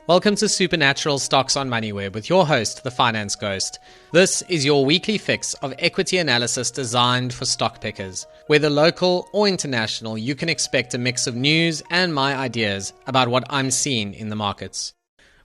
Welcome to Supernatural Stocks on Moneyweb with your host, the Finance Ghost. This is your weekly fix of equity analysis designed for stock pickers. Whether local or international, you can expect a mix of news and my ideas about what I'm seeing in the markets.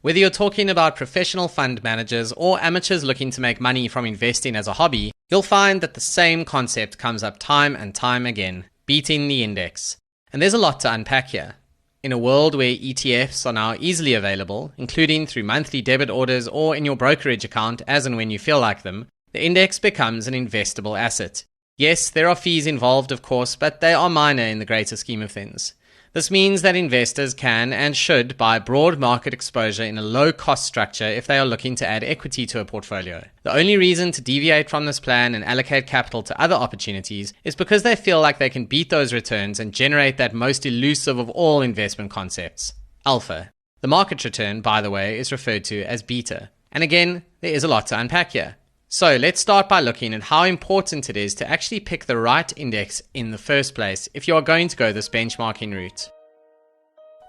Whether you're talking about professional fund managers or amateurs looking to make money from investing as a hobby, you'll find that the same concept comes up time and time again, beating the index. And there's a lot to unpack here. In a world where ETFs are now easily available, including through monthly debit orders or in your brokerage account as and when you feel like them, the index becomes an investable asset. Yes, there are fees involved, of course, but they are minor in the greater scheme of things. This means that investors can and should buy broad market exposure in a low-cost structure if they are looking to add equity to a portfolio. The only reason to deviate from this plan and allocate capital to other opportunities is because they feel like they can beat those returns and generate that most elusive of all investment concepts, alpha. The market return, by the way, is referred to as beta. And again, there is a lot to unpack here. So let's start by looking at how important it is to actually pick the right index in the first place if you are going to go this benchmarking route.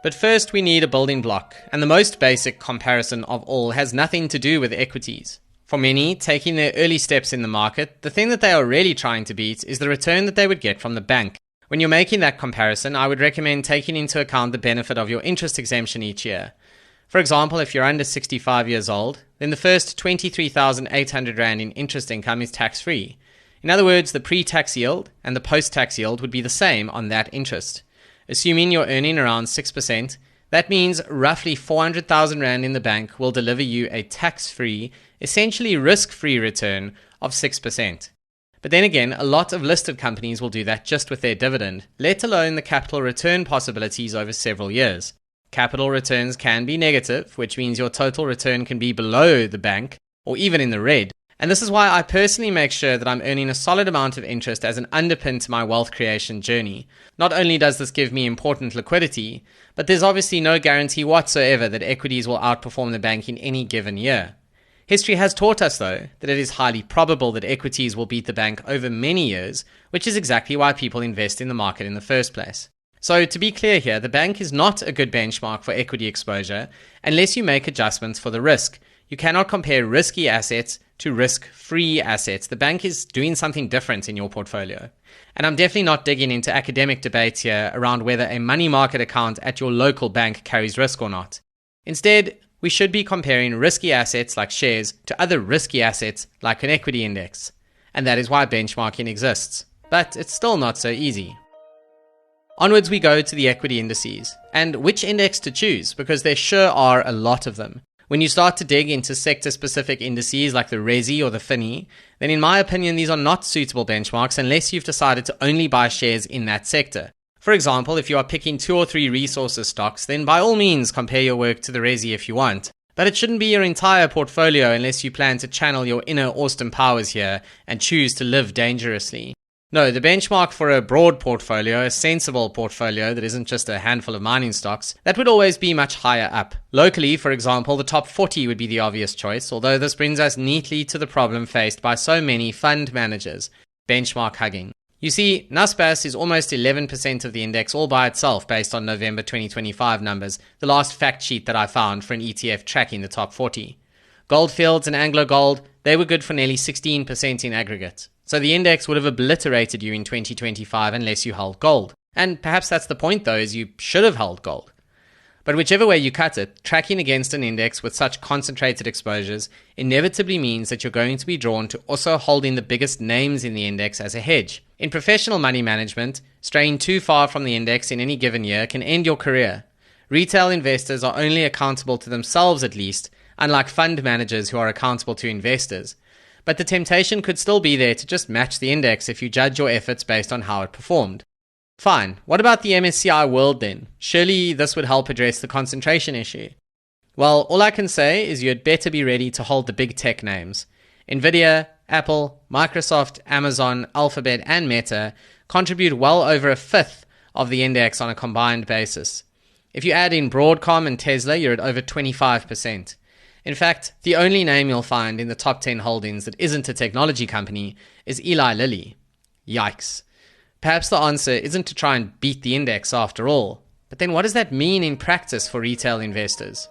But first we need a building block, and the most basic comparison of all has nothing to do with equities. For many, taking their early steps in the market, the thing that they are really trying to beat is the return that they would get from the bank. When you're making that comparison, I would recommend taking into account the benefit of your interest exemption each year. For example, if you're under 65 years old, then the first 23,800 Rand in interest income is tax-free. In other words, the pre-tax yield and the post-tax yield would be the same on that interest. Assuming you're earning around 6%, that means roughly 400,000 Rand in the bank will deliver you a tax-free, essentially risk-free return of 6%. But then again, a lot of listed companies will do that just with their dividend, let alone the capital return possibilities over several years. Capital returns can be negative, which means your total return can be below the bank or even in the red. And this is why I personally make sure that I'm earning a solid amount of interest as an underpin to my wealth creation journey. Not only does this give me important liquidity, but there's obviously no guarantee whatsoever that equities will outperform the bank in any given year. History has taught us, though, that it is highly probable that equities will beat the bank over many years, which is exactly why people invest in the market in the first place. So to be clear here, the bank is not a good benchmark for equity exposure unless you make adjustments for the risk. You cannot compare risky assets to risk-free assets. The bank is doing something different in your portfolio. And I'm definitely not digging into academic debates here around whether a money market account at your local bank carries risk or not. Instead, we should be comparing risky assets like shares to other risky assets like an equity index. And that is why benchmarking exists. But it's still not so easy. Onwards we go to the equity indices, and which index to choose, because there sure are a lot of them. When you start to dig into sector-specific indices like the Resi or the FINI, then in my opinion these are not suitable benchmarks unless you've decided to only buy shares in that sector. For example, if you are picking 2 or 3 resources stocks, then by all means compare your work to the Resi if you want. But it shouldn't be your entire portfolio unless you plan to channel your inner Austin Powers here and choose to live dangerously. No, the benchmark for a broad portfolio, a sensible portfolio that isn't just a handful of mining stocks, that would always be much higher up. Locally, for example, the top 40 would be the obvious choice, although this brings us neatly to the problem faced by so many fund managers, benchmark hugging. You see, Naspers is almost 11% of the index all by itself based on November 2025 numbers, the last fact sheet that I found for an ETF tracking the top 40. Goldfields and Anglo Gold, they were good for nearly 16% in aggregate. So the index would have obliterated you in 2025 unless you held gold. And perhaps that's the point though, is you should have held gold. But whichever way you cut it, tracking against an index with such concentrated exposures inevitably means that you're going to be drawn to also holding the biggest names in the index as a hedge. In professional money management, straying too far from the index in any given year can end your career. Retail investors are only accountable to themselves at least, unlike fund managers who are accountable to investors. But the temptation could still be there to just match the index if you judge your efforts based on how it performed. Fine, what about the MSCI World then? Surely this would help address the concentration issue. Well, all I can say is you had better be ready to hold the big tech names. Nvidia, Apple, Microsoft, Amazon, Alphabet, and Meta contribute well over a fifth of the index on a combined basis. If you add in Broadcom and Tesla, you're at over 25%. In fact, the only name you'll find in the top 10 holdings that isn't a technology company is Eli Lilly. Yikes. Perhaps the answer isn't to try and beat the index after all. But then what does that mean in practice for retail investors?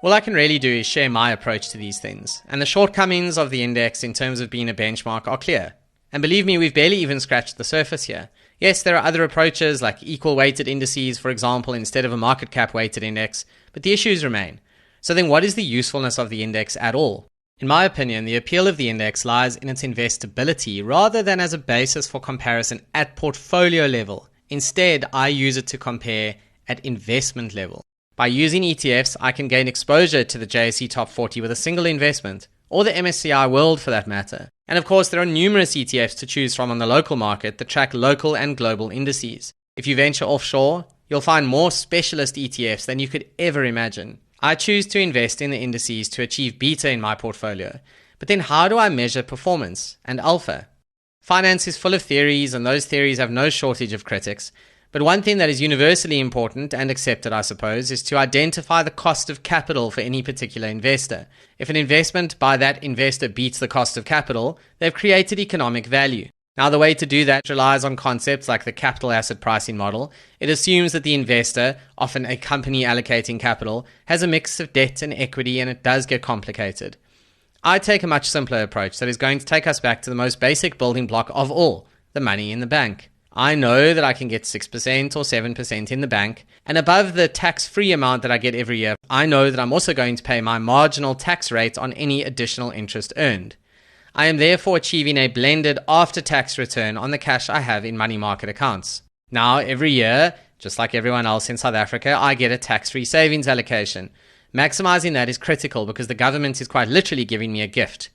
All I can really do is share my approach to these things, and the shortcomings of the index in terms of being a benchmark are clear. And believe me, we've barely even scratched the surface here. Yes, there are other approaches like equal weighted indices, for example, instead of a market cap weighted index, but the issues remain. So then what is the usefulness of the index at all? In my opinion, the appeal of the index lies in its investability rather than as a basis for comparison at portfolio level. Instead, I use it to compare at investment level. By using ETFs, I can gain exposure to the JSE Top 40 with a single investment, or the MSCI World for that matter. And of course, there are numerous ETFs to choose from on the local market that track local and global indices. If you venture offshore, you'll find more specialist ETFs than you could ever imagine. I choose to invest in the indices to achieve beta in my portfolio. But then how do I measure performance and alpha? Finance is full of theories, and those theories have no shortage of critics. But one thing that is universally important and accepted, I suppose, is to identify the cost of capital for any particular investor. If an investment by that investor beats the cost of capital, they've created economic value. Now, the way to do that relies on concepts like the capital asset pricing model. It assumes that the investor, often a company allocating capital, has a mix of debt and equity, and it does get complicated. I take a much simpler approach that is going to take us back to the most basic building block of all, the money in the bank. I know that I can get 6% or 7% in the bank, and above the tax-free amount that I get every year, I know that I'm also going to pay my marginal tax rate on any additional interest earned. I am therefore achieving a blended after-tax return on the cash I have in money market accounts. Now, every year, just like everyone else in South Africa, I get a tax-free savings allocation. Maximizing that is critical because the government is quite literally giving me a gift.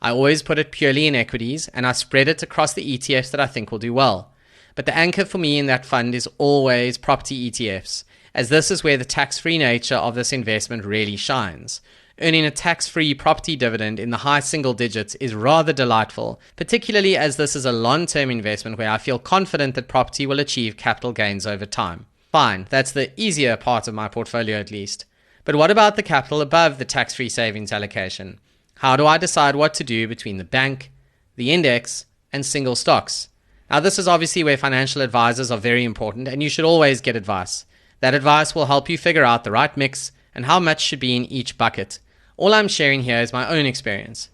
I always put it purely in equities, and I spread it across the ETFs that I think will do well. But the anchor for me in that fund is always property ETFs, as this is where the tax-free nature of this investment really shines. Earning a tax-free property dividend in the high single digits is rather delightful, particularly as this is a long-term investment where I feel confident that property will achieve capital gains over time. Fine, that's the easier part of my portfolio at least. But what about the capital above the tax-free savings allocation? How do I decide what to do between the bank, the index, and single stocks? Now, this is obviously where financial advisors are very important, and you should always get advice. That advice will help you figure out the right mix and how much should be in each bucket. All I'm sharing here is my own experience.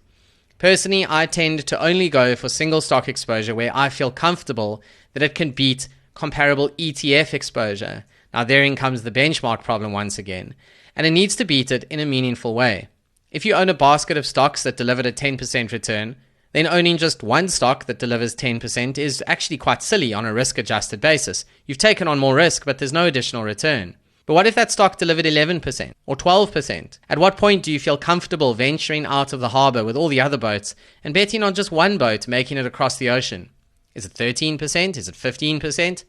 Personally, I tend to only go for single stock exposure where I feel comfortable that it can beat comparable ETF exposure. Now, therein comes the benchmark problem once again, and it needs to beat it in a meaningful way. If you own a basket of stocks that delivered a 10% return, then owning just one stock that delivers 10% is actually quite silly on a risk-adjusted basis. You've taken on more risk, but there's no additional return. But what if that stock delivered 11% or 12%? At what point do you feel comfortable venturing out of the harbor with all the other boats and betting on just one boat making it across the ocean? Is it 13%? Is it 15%?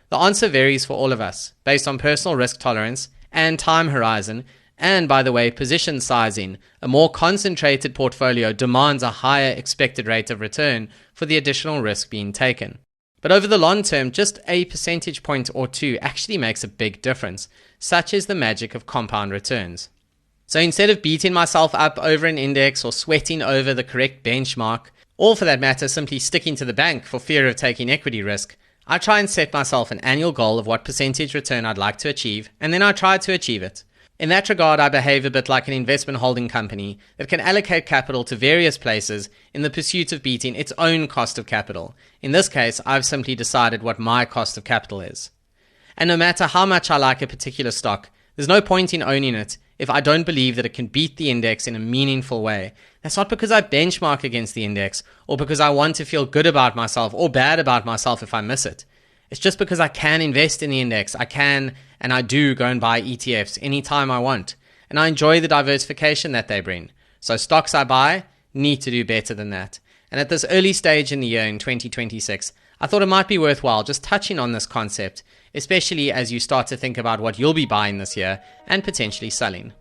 The answer varies for all of us, based on personal risk tolerance and time horizon. And by the way, position sizing. A more concentrated portfolio demands a higher expected rate of return for the additional risk being taken. But over the long term, just a percentage point or two actually makes a big difference. Such is the magic of compound returns. So instead of beating myself up over an index or sweating over the correct benchmark, or for that matter simply sticking to the bank for fear of taking equity risk, I try and set myself an annual goal of what percentage return I'd like to achieve, and then I try to achieve it. In that regard, I behave a bit like an investment holding company that can allocate capital to various places in the pursuit of beating its own cost of capital. In this case, I've simply decided what my cost of capital is. And no matter how much I like a particular stock, there's no point in owning it if I don't believe that it can beat the index in a meaningful way. That's not because I benchmark against the index or because I want to feel good about myself or bad about myself if I miss it. It's just because I can invest in the index. I can and I do go and buy ETFs anytime I want. And I enjoy the diversification that they bring. So stocks I buy need to do better than that. And at this early stage in the year in 2026, I thought it might be worthwhile just touching on this concept, especially as you start to think about what you'll be buying this year and potentially selling.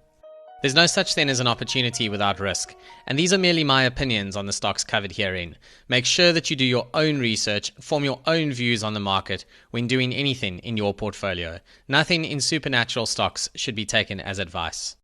There's no such thing as an opportunity without risk, and these are merely my opinions on the stocks covered herein. Make sure that you do your own research, form your own views on the market when doing anything in your portfolio. Nothing in supernatural stocks should be taken as advice.